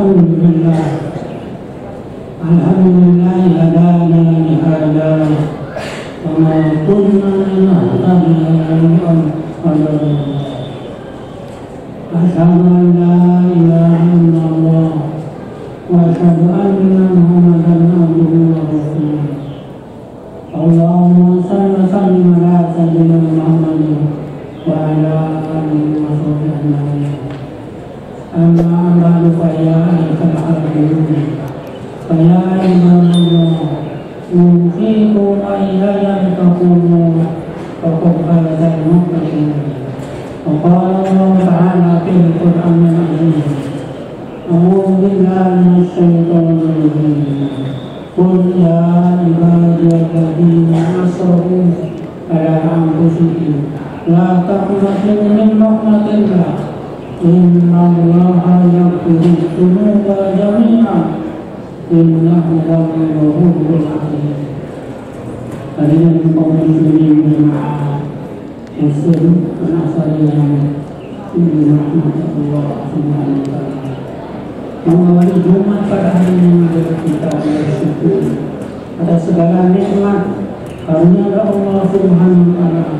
Alhamdulillah hadana li hada wa ma kunna linahtadiya lawla an hadana. Asyhadu an la ilaha illallah wa asyhadu anna Muhammadan abduhu wa rasuluh. Allahumma shalli wa sallim ala sayyidina Muhammadin wa ala alihi wa sahbihi ajma'in. Amma ba'du fa ya ayyuhal mu'minun fa ya ibadallah yusikum wa iyaya taqulun wa qad faza al-muttaqin. Wa qala Allah ta'ala fil Qur'anil 'azim. A'udzu billahi minasy syaithanir rajim. Qul ya ibadiyalladzina asrafu ala anfusihim la taqnatu min rahmatillah innallaha yaghfiru dzunuba jami'an innahu huwal ghafurur rahim. Hadirin kaum muslimin jemaah muslim dan asal yang dirahmati Allah Subhanahu wa taala. Mengawali Jumat pada hari ini kita bersyukur atas segala nikmat karunia Allah Subhanahu wa taala,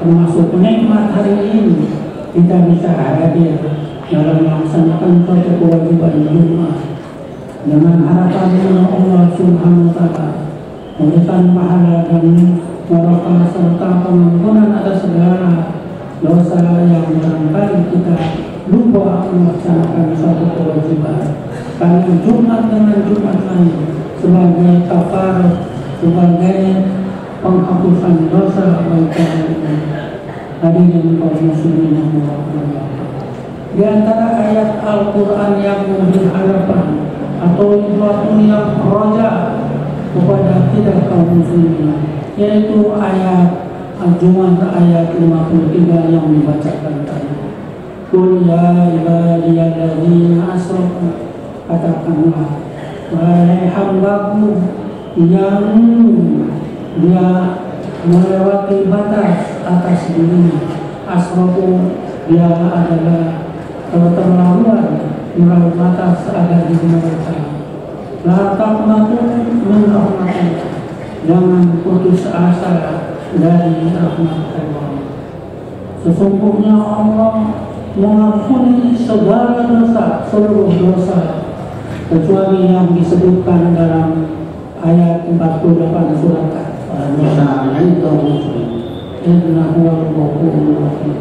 termasuk nikmat hari ini kita bisa hadir dalam melaksanakan suatu kewajiban Jumat dengan harapan Allah Subhanahu wa taala memberikan pahala dan barokah serta pengampunan atas segala dosa yang barangkali kita lupa melaksanakan suatu kewajiban. Karena Jumat dengan Jumat lain sebagai kafarat, sebagai penghapusan dosa bagi kita. Hadirin kaum muslimin yang dirahmati. Di antara ayat Al-Quran yang memberi harapan atau sesuatu yang roja kepada kita kaum muslimin, yaitu ayat Al-Jumat ayat 53 yang dibacakan tadi. Qul ya ibadiyalladzina asrafu, katakanlah wahai hambaku yang dia melewati batas atas dirinya. Asrafu dia adalah keterlaluan melewati batas ada di mereka. La taqnatu min rahmatillah, jangan putus asa dari rahmat Allah. Sesungguhnya Allah mengampuni segala dosa, seluruh dosa, kecuali yang disebutkan dalam ayat 48 surat An-Nisa, yaitu innahu al-ghafurur rahim.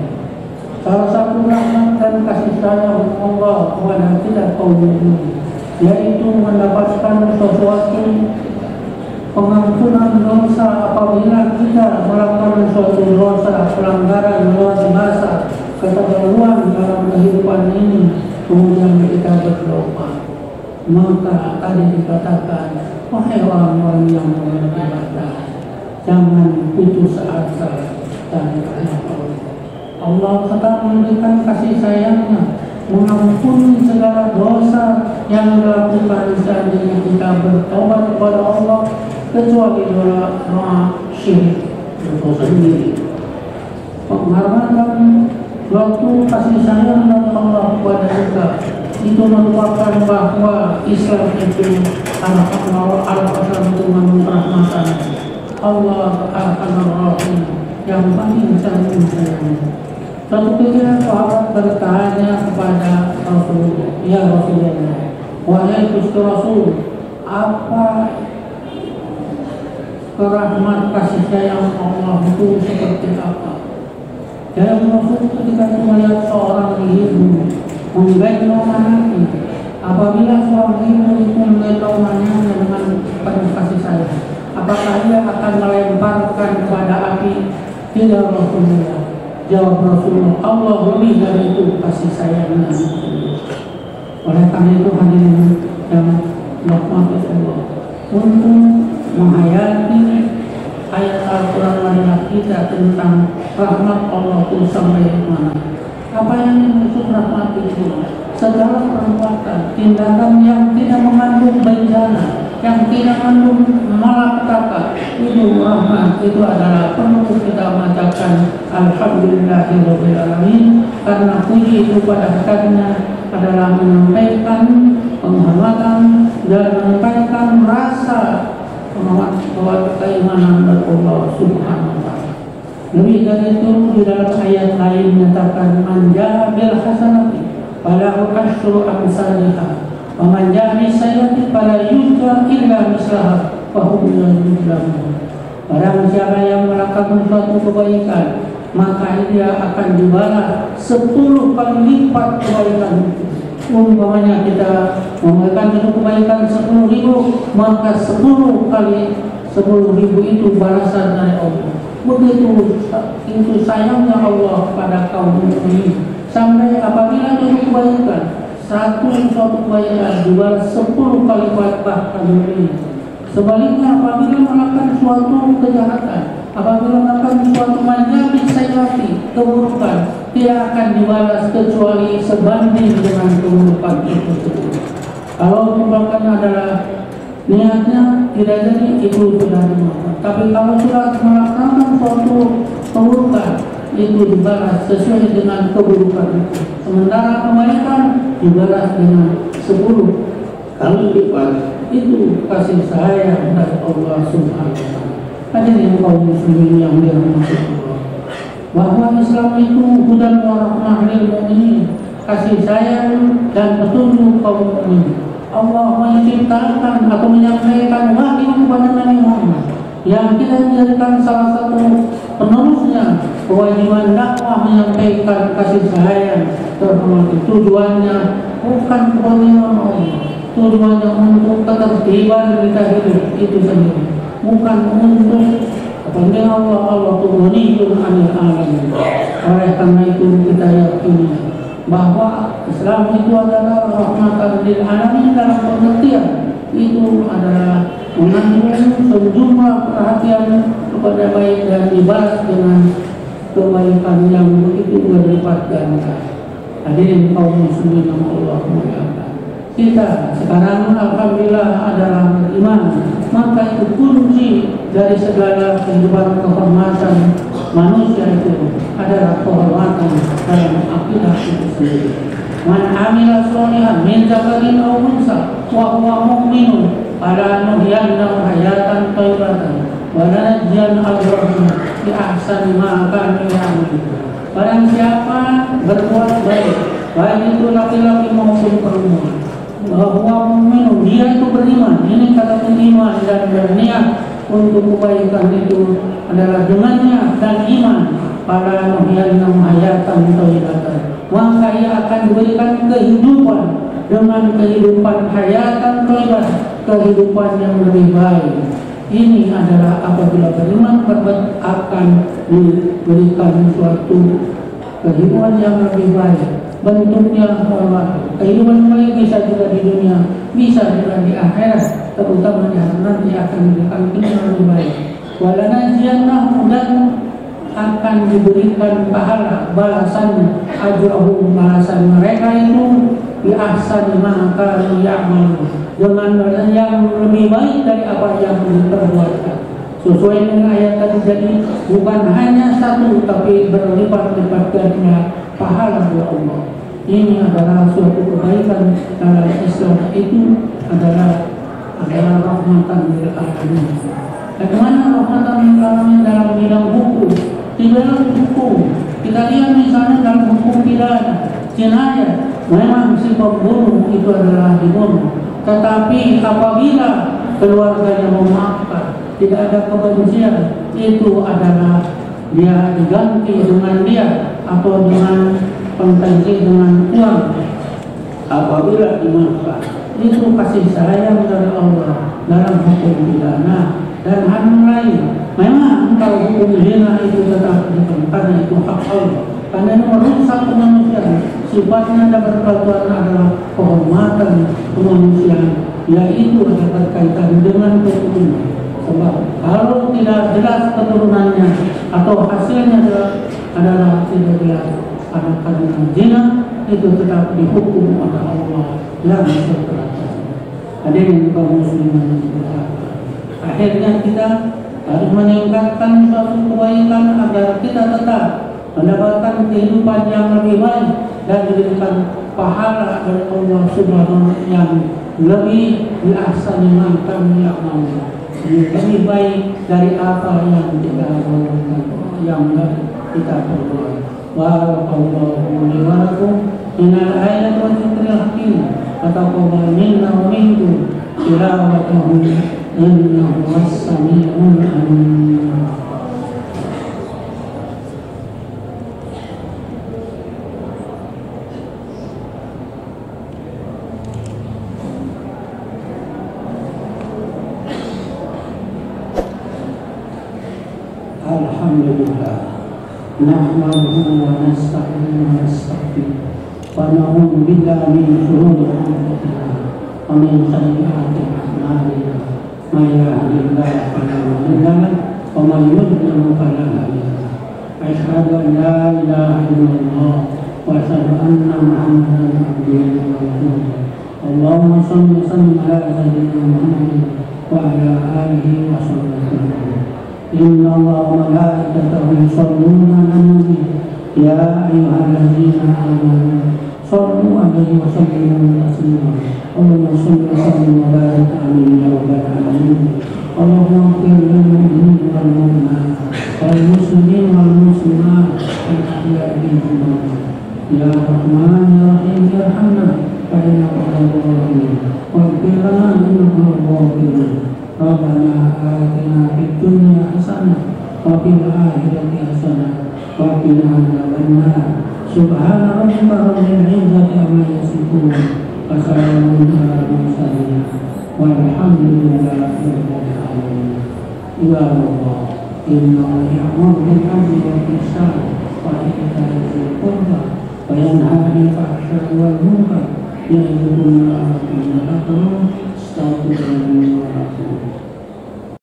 Salah satu rahmat dan kasih sayang Allah kepada kita kaum muslimin, yaitu mendapatkan sesuatu pengampunan dosa apabila kita melakukan suatu dosa, pelanggaran luar biasa, keterlaluan dalam kehidupan ini, kemudian kita berdoa. Maka tadi dikatakan, wahai orang-orang yang mengerti batas, jangan putus asa dari rahmat Allah. Allah tetap memberikan kasih sayangnya, mengampuni segala dosa yang dilakukan seandainya kita bertobat kepada Allah, kecuali doa syirik itu sendiri. Penghormatan waktu kasih sayang dari Allah kepada kita itu merupakan bahwa Islam itu al-Fatihah itu mengandung rahmatan. Allah Ar-Rahim yang paling sayang. Suatu ketika sahabat bertanya kepada Rasulullah, ya Rasulullah, wahai Gusti Rasul, apa rahmat kasih sayang Allah itu seperti apa? Dan Rasul ketika melihat seorang ibu menggendong anaknya, apabila seorang ibu itu menggendong anaknya dengan penuh kasih sayang, apakah dia akan melemparkan kepada api? Tidak, Rasulullah. Jawab Rasulullah, Allah lebih dari itu kasih sayangnya. Oleh karena itu hadirin yang dirahmati Allah, untuk menghayati ayat Al-Quran kita tentang rahmat Allah itu sampai mana. Apa yang dimaksud rahmat itu? Segala perbuatan, tindakan yang tidak mengandung bencana, yang tidak mengandung malapetaka, itu rahmat. Itu adalah perlu kita bacakan Alhamdulillahirobbilalamin, karena puji itu pada hakikatnya adalah menyampaikan penghormatan dan menyampaikan rasa keimanan kepada Allah Subhanahu wa Ta'ala. Lebih dari itu, di dalam ayat lain menyatakan man jaa bil hasanati falahu asyru amsalihha wa man jaa bis sayyi'ati fala yujza illa mislaha wa hum la yuzlamun. Barang siapa yang melakukan suatu kebaikan, maka dia akan dibalas 10 kali lipat kebaikan itu. Umpamanya kita memberikan satu kebaikan 10.000, maka 10 kali 10.000 itu balasan dari Allah. Begitu itu sayangnya Allah pada kaum mukminin, sampai apabila itu kebaikan suatu kebaikan dibalas 10 kali lipat bahkan lebih. Sebaliknya apabila melakukan suatu kejahatan, apabila melakukan suatu manjabit sayati, keburukan, tidak akan dibalas kecuali sebanding dengan keburukan itu sendiri. Kalau merupakan adalah niatnya tidak jadi, itu sudah dimaafkan. Tapi kalau sudah melakukan suatu keburukan, itu dibalas sesuai dengan keburukan itu. Sementara kebaikan dibalas dengan 10 kali lipat. Itu kasih sayang dari Allah Subhanahu wa Ta'ala. Hadirin kaum muslimin yang dirahmati Allah, bahwa Islam itu hudan wa rahmah lil mu'minin, kasih sayang dan petunjuk kaum mukminin. Allah menciptakan atau menyampaikan wahyu kepada Nabi Muhammad yang kita menjadikan salah satu penerusnya. Kewajiban dakwah menyampaikan kasih sayang terhormat. Tujuannya bukan kepentingan Allah, tujuannya untuk ketertiban kita hidup itu sendiri, bukan untuk kepentingan Allah. Allah itu ghaniyun 'anil 'alamin. Oleh karena itu kita yakini bahwa Islam itu adalah rahmatan lil alamin, dalam pengertian itu adalah mengandung sejumlah perhatian kepada baik dan dibalas dengan kebaikan yang begitu berlipat ganda. Hadirin kaum muslimin yang Allah muliakan, kita sekarang alhamdulillah adalah beriman, maka itu kunci dari segala kehidupan kehormatan manusia itu adalah kehormatan dalam akidah itu sendiri. Man amila sholihan min dzakarin aw unsa wa huwa mu'minun fala nuhyiyannahu hayatan thayyibatan wa lanajziyannahu ajrahum bi ahsani ma kanu ya'malun. Barang siapa berbuat baik, baik itu laki-laki maupun perempuan, bahwa mukmin dia itu beriman, ini kata iman dan berniat untuk kebaikan itu adalah dengannya dan iman, pada nuhyiyannahu hayatan thayyibatan, maka ia akan diberikan kehidupan dengan kehidupan hayatan thayyibatan, kehidupan yang lebih baik. Ini adalah apabila beriman akan diberikan suatu kehidupan yang lebih baik. Bentuknya kehidupan baik bisa juga di dunia, bisa juga di akhirat, terutama di akhirat nanti akan diberikan kehidupan lebih baik. Walanajziyannahu, dan akan diberikan pahala balasan ajrahum, balasan mereka itu bi ahsani ma kanu ya'malun, dengan balasan yang lebih baik dari apa yang diperbuatkan. Sesuai dengan ayat tadi, jadi bukan hanya satu tapi berlipat-lipat ganda pahala dari Allah. Ini adalah suatu kebaikan dalam Islam, itu adalah rahmatan lil alamin. Bagaimana rahmatan lil alamin dalam bidang hukum? Di dalam hukum kita lihat misalnya dalam hukum pidana, jenayah, memang si pembunuh itu adalah dibunuh, tetapi apabila keluarganya memaafkan, tidak ada kebencian, itu adalah dia diganti dengan dia atau dengan pengganti dengan uang apabila dimaafkan. Itu kasih sayang dari Allah dalam hukum pidana. Dan hal lain, memang kalau hukum zina itu tetap dihukum karena itu hak Allah, karena itu merusak kemanusiaan. Sifatnya ada berkaitan adalah kehormatan kemanusiaan, yaitu ada berkaitan dengan keturunan. Sebab kalau tidak jelas keturunannya atau hasilnya adalah tidak jelas, karena zina itu tetap dihukum oleh Allah yang seterusnya. Hadirin kaum muslimin, akhirnya kita harus meningkatkan suatu kebaikan agar kita tetap mendapatkan kehidupan yang lebih baik dan diberikan pahala dari Allah Subhanahu yang lebih ahsani ma kanu ya'malun, lebih baik dari apa yang kita lakukan, yang kita perbuat. Barakallahu li wa lakum minal ayati wa dzikril hakim wa taqabbal minna wa minkum tilawatahu innahu was-sami'ul 'alim. Alhamdulillah, nahmaduhu wa nasta'inuhu wa nastaghfiruh wa na'udzu billahi min shururi anfusina wa min sayyi'ati a'malina. May yahdihillahu fala mudilla lahu wa may yudlil fala hadiya lahu. Asyhadu an la ilaha illallah wa asyhadu anna Muhammadan abduhu wa rasuluh. Allahumma shalli wa sallim ala sayyidina Muhammadin wa ala alihi wa sahbihi. Inna Allah wa malaikatahu yusholluna 'alan nabi ya ayyuhalladzina amanu shallu 'alaihi wa sallimu taslima. Allahumma shalli wa sallim wa barik 'alaihi ya rabbal alamin. Allahumma ighfir lil mu'minina wal mu'minat wal muslimina wal muslimat wal ahya'i minhum ya rahman ya rahim ya rahman fa innaka ghafurur rahim wa ighfir lana innaka ghafurur rahim. Rabbana atina fid dunya hasanah wa fil akhirati hasanah wa qina adzabannar. Subhana rabbika rabbil izzati amma yasifun wa salamun alal mursalin walhamdulillahi rabbil alamin. Ya Allah, inna Allaha ya'muru bil 'adli wal ihsani wa ita'i dzil qurba wa yanha 'anil fahsya'i wal munkar ya'idukum la'allakum tattaqun. Astaghfirullah.